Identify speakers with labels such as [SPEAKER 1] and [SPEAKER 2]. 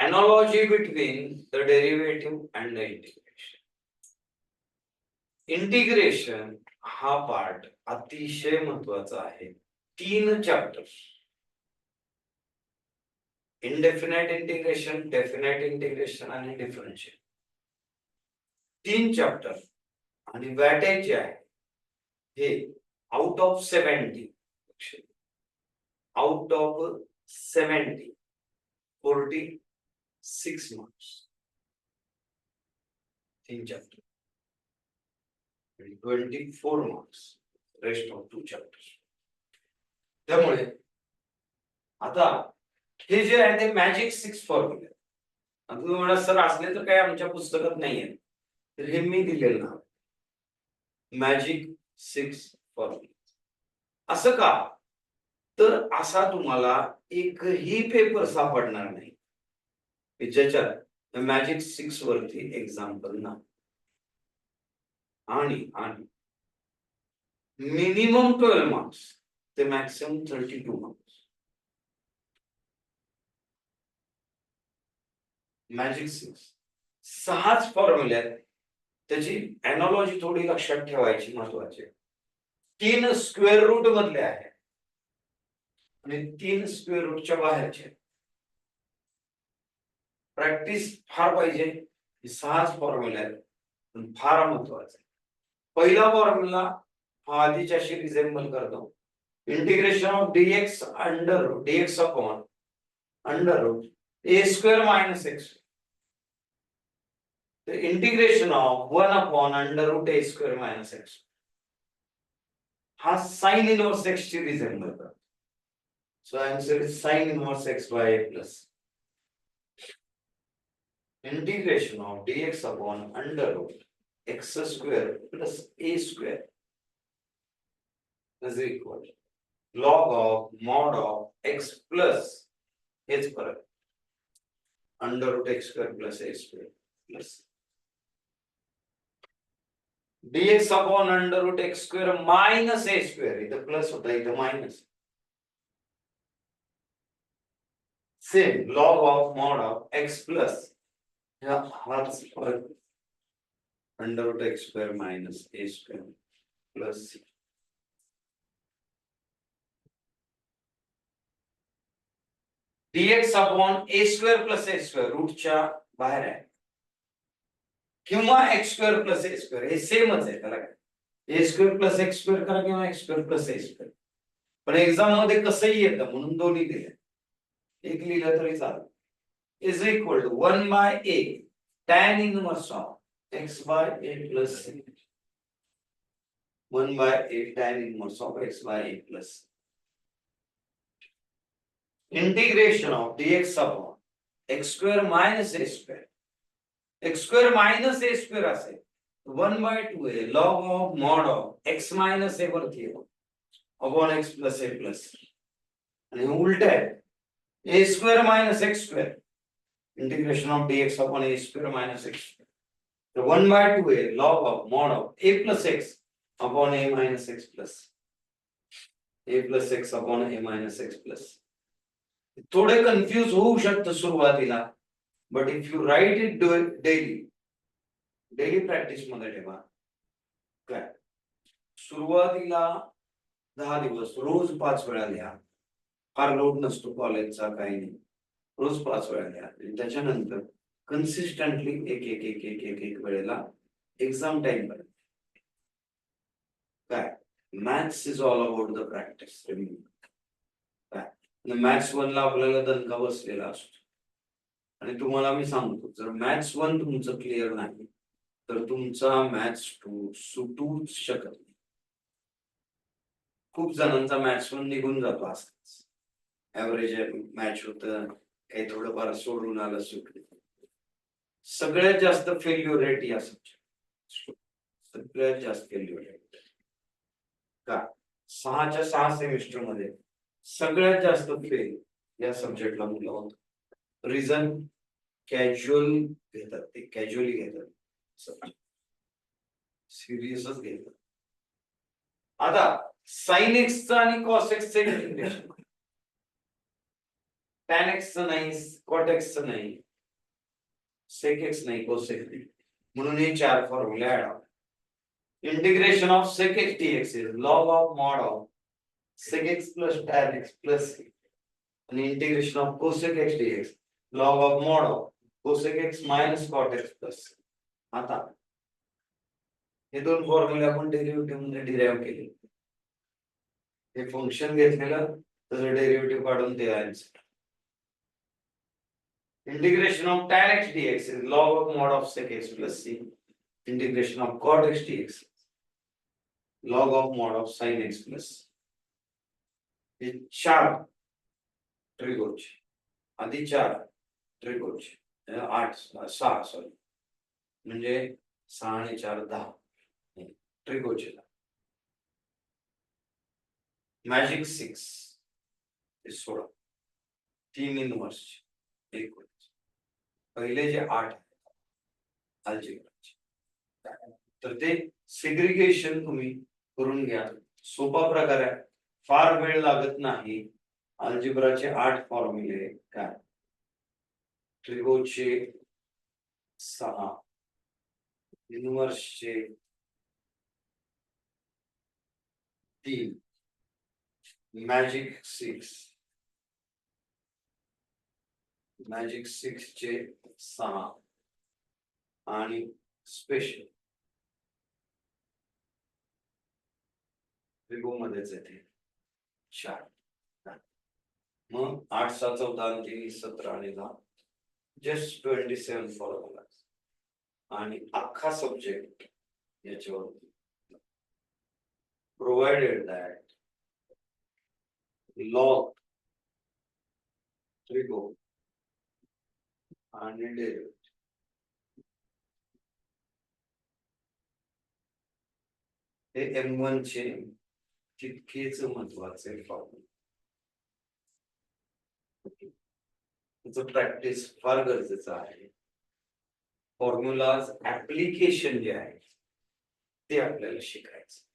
[SPEAKER 1] analogy between the derivative and the integration. Integration हा part अतिशय महत्वाचा आहे. 3 chapter, indefinite integration, definite integration आणि डिफरन्शियल, 3 चॅप्टर. आणि वेटेज जे आहे हे out of 70, out of 70 46 marks, 3 chapter, 24 marks rest of 2 chapters. त्यामुळे आता हे जे आहे ते मॅजिक 6 फॉर्म्युले. तुम्ही म्हणा सर असले तर काय आमच्या पुस्तकात नाहीये, तर हे मी दिलेलं नाव मॅजिक 6 फॉर्म्युले. असं का? तर असा तुम्हाला एकही पेपर सापडणार नाही की ज्याच्यात मॅजिक 6 वरती एक्झाम्पल ना. आणि मिनिमम 12 मार्क्स ते मॅक्सिमम 32 मार्क्स. मॅजिक 6 फॉर्म्युले आहेत. त्याची एनॉलॉजी थोडी लक्षात ठेवायची महत्वाची. 3 स्क्वेअर रूट मधले आहे आणि 3 स्क्वेअर रूटच्या बाहेरचे. प्रॅक्टिस फार पाहिजे. 6 फॉर्म्युले आहेत पण फार महत्वाचे. पहिला फॉर्म्युला हा आधीच्याशी रिझेंबल करतो. Integration of dx under root dx upon under root a square minus x. The integration of 1 upon under root a square minus x has sin inverse x ची रिझेंबल करतो. So answer is sin inverse x by a plus. Integration of dx upon under root x square plus a square is equal to log of mod of x plus हेच परत under root x square plus a square plus dx upon under root x square minus a square. इथं plus होता, इथं minus. Same log of mod of x plus हाच परत under root x square minus a square plus dx upon a square plus a square रूटच्या बाहेर आहे किंवा x square plus a square हे सेमच आहे. त्याला काय a square plus x square करा किंवा x square plus a square. पण एक्झाम मध्ये कसंही येतं म्हणून दोन्ही दिले. एक लिहिलं तरी चालेल. Is equal to 1 by a tan inverse of x by a plus c. 1 by a tan inverse of x by a plus c. Integration of dx upon x square minus a square. x square minus a square असेल 1 by 2a log of mod of x minus a वरती येतो upon x plus a plus. आणि उलट आहे a square minus x square. Integration of dx upon a square minus x square. So 1 by 2a log of mod of a plus x upon a minus x plus. a plus x upon a minus x plus. थोडे confuse होऊ शकतं सुरुवातीला, but if you write it daily practice मध्ये ठेवा. काय सुरुवातीला 10 दिवस रोज 5 वेळा लिहा. फार लोड नसतो कॉलेजचा, काही नाही. रोज 5 वेळा लिहा. त्याच्यानंतर कन्सिस्टंटली एक वेळेला एक्झाम टाइम पर्यंत. काय maths is all about the practice. काय मॅथ्स 1 ला आपल्याला दणका बसलेला असतो. आणि तुम्हाला मी सांगतो जर मॅथ्स 1 तुमचं क्लिअर नाही तर तुमचा मॅथ्स 2 सुटूच शकत नाही. खूप जणांचा मॅथ्स 1 निघून जातो असंच. ऍव्हरेज मॅच होतं, काही थोडंफार सोडून आलं सुटलं. सगळ्यात जास्त फेल्युअर रेट या सब्जेक्ट, सगळ्यात जास्त फेल्युअर रेट. का 6च्या 6 सेमिस्टर मध्ये सगळ्यात जास्त फेल या सब्जेक्टला मुलं होतं. रिझन कॅज्युअल घेतात, ते कॅज्युअली घेतात, सिरियसच घेतात. आता साइन एक्सचं आणि कॉस एक्सचं इंटिग्रेशन, टॅन एक्सचं नाही, कॉट एक्सचं नाही, सेक एक्स नाही कोसेक डी, म्हणून हे चार फॉर्म्युले add. Integration of sec x dx is log of mod of sec x plus tan x plus c, आणि integration of cosec x dx log of mod of cosec x minus cot x plus. आता हे दोन फॉर्म्युले आपण derivative मध्ये derive केले. हे function घेतलेलं त्याचं डेरिव्हेटिव्ह काढून ते answer. Integration of tan x dx is log of mod of sec x plus c. Integration of cot x dx log of mod of sin x plus c. हे चार त्रिकोणचे, आधी चार त्रिकोणचे 6 सॉरी, म्हणजे 6 आणि 4 10 त्रिकोणचे. मॅजिक 6 16 3 इनवर्स एक. पहिले जे 8 अल्जेब्राचे, तर ते सेग्रिगेशन तुम्ही करून घ्या. सोपा प्रकार आहे, फार वेळ लागत नाही. अल्जेब्राचे 8 फॉर्म्युले काय? ट्रिगोचे 6, इनव्हर्सचे 3, मॅजिक 6 चे 6 आणि स्पेशल ट्रिगो मध्येच येते 4. मग 8 7 14 3 17 आणि 10 जस्ट 27 फॉर्म्युला आणि अख्खा सब्जेक्ट याच्यावर. प्रोव्हाइडेड दॅट लॉग ट्रिगो आणि डेरिव्हेटिव्ह हे M1 चे तितकेच महत्वाचे फॉर्म्युला. त्याचं प्रॅक्टिस फार गरजेचं आहे. फॉर्म्युलाज ऍप्लिकेशन जे आहे ते आपल्याला शिकायचं.